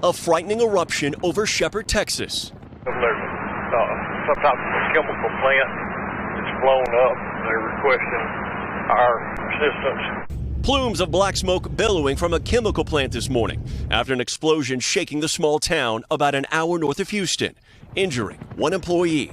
A frightening eruption over Shephard, Texas. There's some type of chemical plant that's blown up. They're requesting our assistance. Plumes of black smoke billowing from a chemical plant this morning after an explosion shaking the small town about an hour north of Houston, injuring one employee.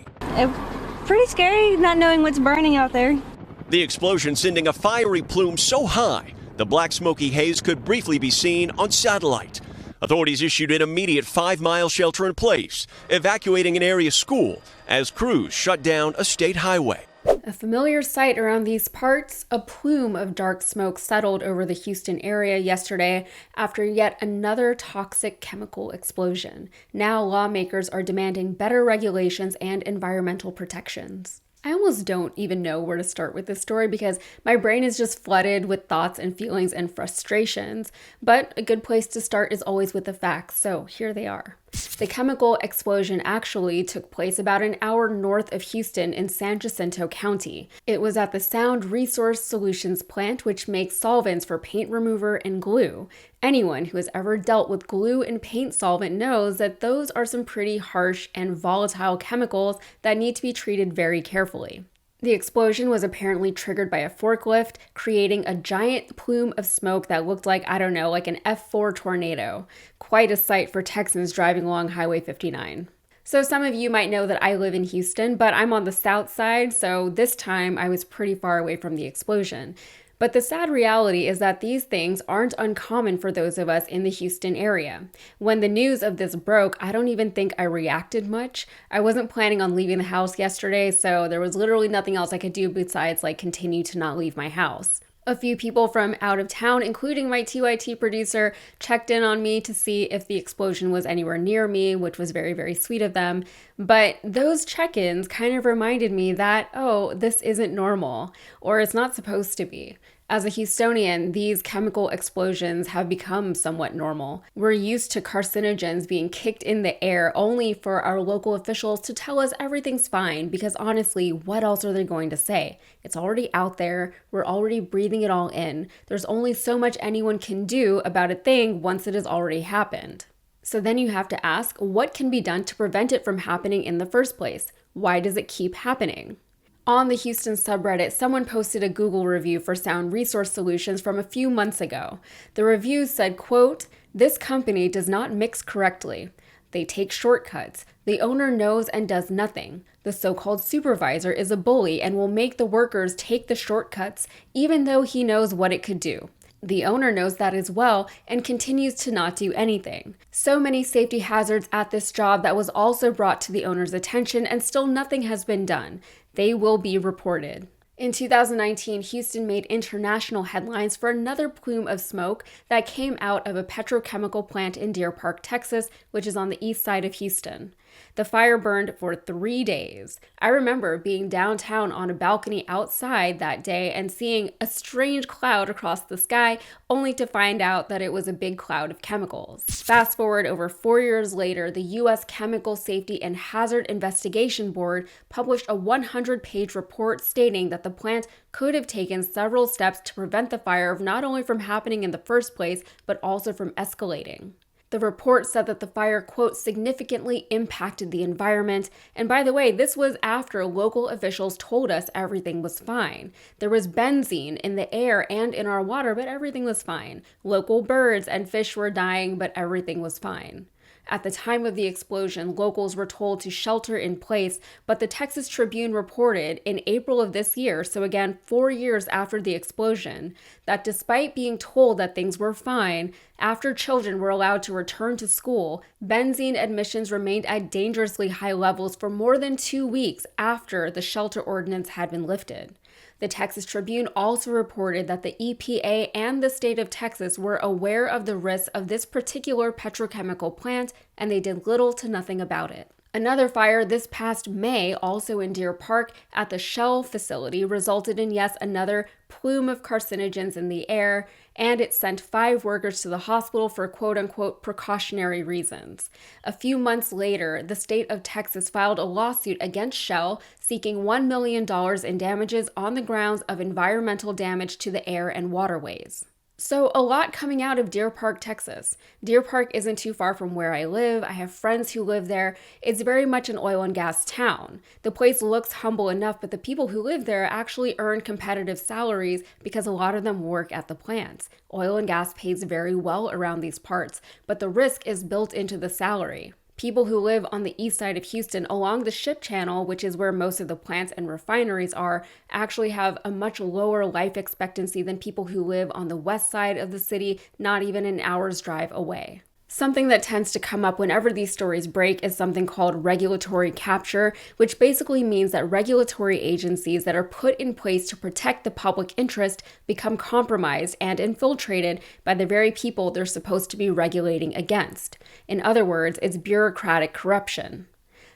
Pretty scary not knowing what's burning out there. The explosion sending a fiery plume so high, the black smoky haze could briefly be seen on satellite. Authorities issued an immediate 5-mile shelter in place, evacuating an area school as crews shut down a state highway. A familiar sight around these parts, a plume of dark smoke settled over the Houston area yesterday after yet another toxic chemical explosion. Now lawmakers are demanding better regulations and environmental protections. I almost don't even know where to start with this story because my brain is just flooded with thoughts and feelings and frustrations. But a good place to start is always with the facts, so here they are. The chemical explosion actually took place about an hour north of Houston in San Jacinto County. It was at the Sound Resource Solutions plant, which makes solvents for paint remover and glue. Anyone who has ever dealt with glue and paint solvent knows that those are some pretty harsh and volatile chemicals that need to be treated very carefully. The explosion was apparently triggered by a forklift, creating a giant plume of smoke that looked like, I don't know, like an F4 tornado. Quite a sight for Texans driving along Highway 59. So some of you might know that I live in Houston, but I'm on the south side, so this time I was pretty far away from the explosion. But the sad reality is that these things aren't uncommon for those of us in the Houston area. When the news of this broke, I don't even think I reacted much. I wasn't planning on leaving the house yesterday, so there was literally nothing else I could do besides continue to not leave my house. A few people from out of town, including my TYT producer, checked in on me to see if the explosion was anywhere near me, which was very, very sweet of them. But those check-ins kind of reminded me that, oh, this isn't normal, or it's not supposed to be. As a Houstonian, these chemical explosions have become somewhat normal. We're used to carcinogens being kicked in the air only for our local officials to tell us everything's fine, because honestly, what else are they going to say? It's already out there. We're already breathing it all in. There's only so much anyone can do about a thing once it has already happened. So then you have to ask, what can be done to prevent it from happening in the first place? Why does it keep happening? On the Houston subreddit, someone posted a Google review for Sound Resource Solutions from a few months ago. The review said, quote, "This company does not mix correctly. They take shortcuts. The owner knows and does nothing. The so-called supervisor is a bully and will make the workers take the shortcuts even though he knows what it could do. The owner knows that as well and continues to not do anything. So many safety hazards at this job that was also brought to the owner's attention and still nothing has been done. They will be reported." In 2019, Houston made international headlines for another plume of smoke that came out of a petrochemical plant in Deer Park, Texas, which is on the east side of Houston. The fire burned for 3 days. I remember being downtown on a balcony outside that day and seeing a strange cloud across the sky, only to find out that it was a big cloud of chemicals. Fast forward over 4 years later, the U.S. Chemical Safety and Hazard Investigation Board published a 100-page report stating that the plant could have taken several steps to prevent the fire not only from happening in the first place, but also from escalating. The report said that the fire, quote, significantly impacted the environment. And by the way, this was after local officials told us everything was fine. There was benzene in the air and in our water, but everything was fine. Local birds and fish were dying, but everything was fine. At the time of the explosion, locals were told to shelter in place, but the Texas Tribune reported in April of this year, so again 4 years after the explosion, that despite being told that things were fine, after children were allowed to return to school, benzene emissions remained at dangerously high levels for more than 2 weeks after the shelter ordinance had been lifted. The Texas Tribune also reported that the EPA and the state of Texas were aware of the risks of this particular petrochemical plant, and they did little to nothing about it. Another fire this past May, also in Deer Park at the Shell facility, resulted in yet another plume of carcinogens in the air, and it sent 5 workers to the hospital for quote-unquote precautionary reasons. A few months later, the state of Texas filed a lawsuit against Shell seeking $1 million in damages on the grounds of environmental damage to the air and waterways. So a lot coming out of Deer Park, Texas. Deer Park isn't too far from where I live. I have friends who live there. It's very much an oil and gas town. The place looks humble enough, but the people who live there actually earn competitive salaries because a lot of them work at the plants. Oil and gas pays very well around these parts, but the risk is built into the salary. People who live on the east side of Houston along the ship channel, which is where most of the plants and refineries are, actually have a much lower life expectancy than people who live on the west side of the city, not even an hour's drive away. Something that tends to come up whenever these stories break is something called regulatory capture, which basically means that regulatory agencies that are put in place to protect the public interest become compromised and infiltrated by the very people they're supposed to be regulating against. In other words, it's bureaucratic corruption.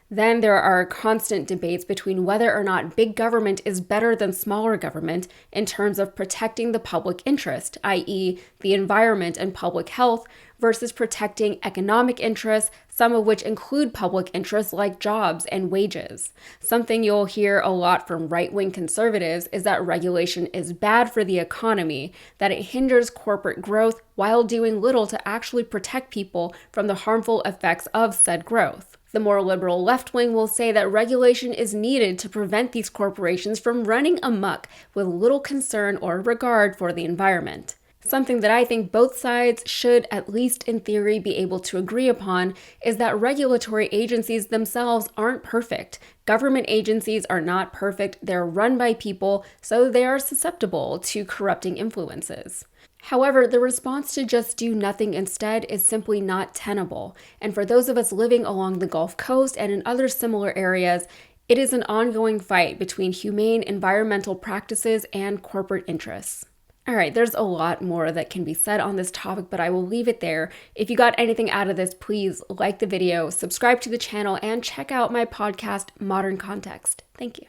Then there are constant debates between whether or not big government is better than smaller government in terms of protecting the public interest, i.e., the environment and public health, versus protecting economic interests, some of which include public interests like jobs and wages. Something you'll hear a lot from right-wing conservatives is that regulation is bad for the economy, that it hinders corporate growth while doing little to actually protect people from the harmful effects of said growth. The more liberal left wing will say that regulation is needed to prevent these corporations from running amok with little concern or regard for the environment. Something that I think both sides should, at least in theory, be able to agree upon is that regulatory agencies themselves aren't perfect. Government agencies are not perfect, they're run by people, so they are susceptible to corrupting influences. However, the response to just do nothing instead is simply not tenable, and for those of us living along the Gulf Coast and in other similar areas, it is an ongoing fight between humane environmental practices and corporate interests. All right, there's a lot more that can be said on this topic, but I will leave it there. If you got anything out of this, please like the video, subscribe to the channel, and check out my podcast, Modern Context. Thank you.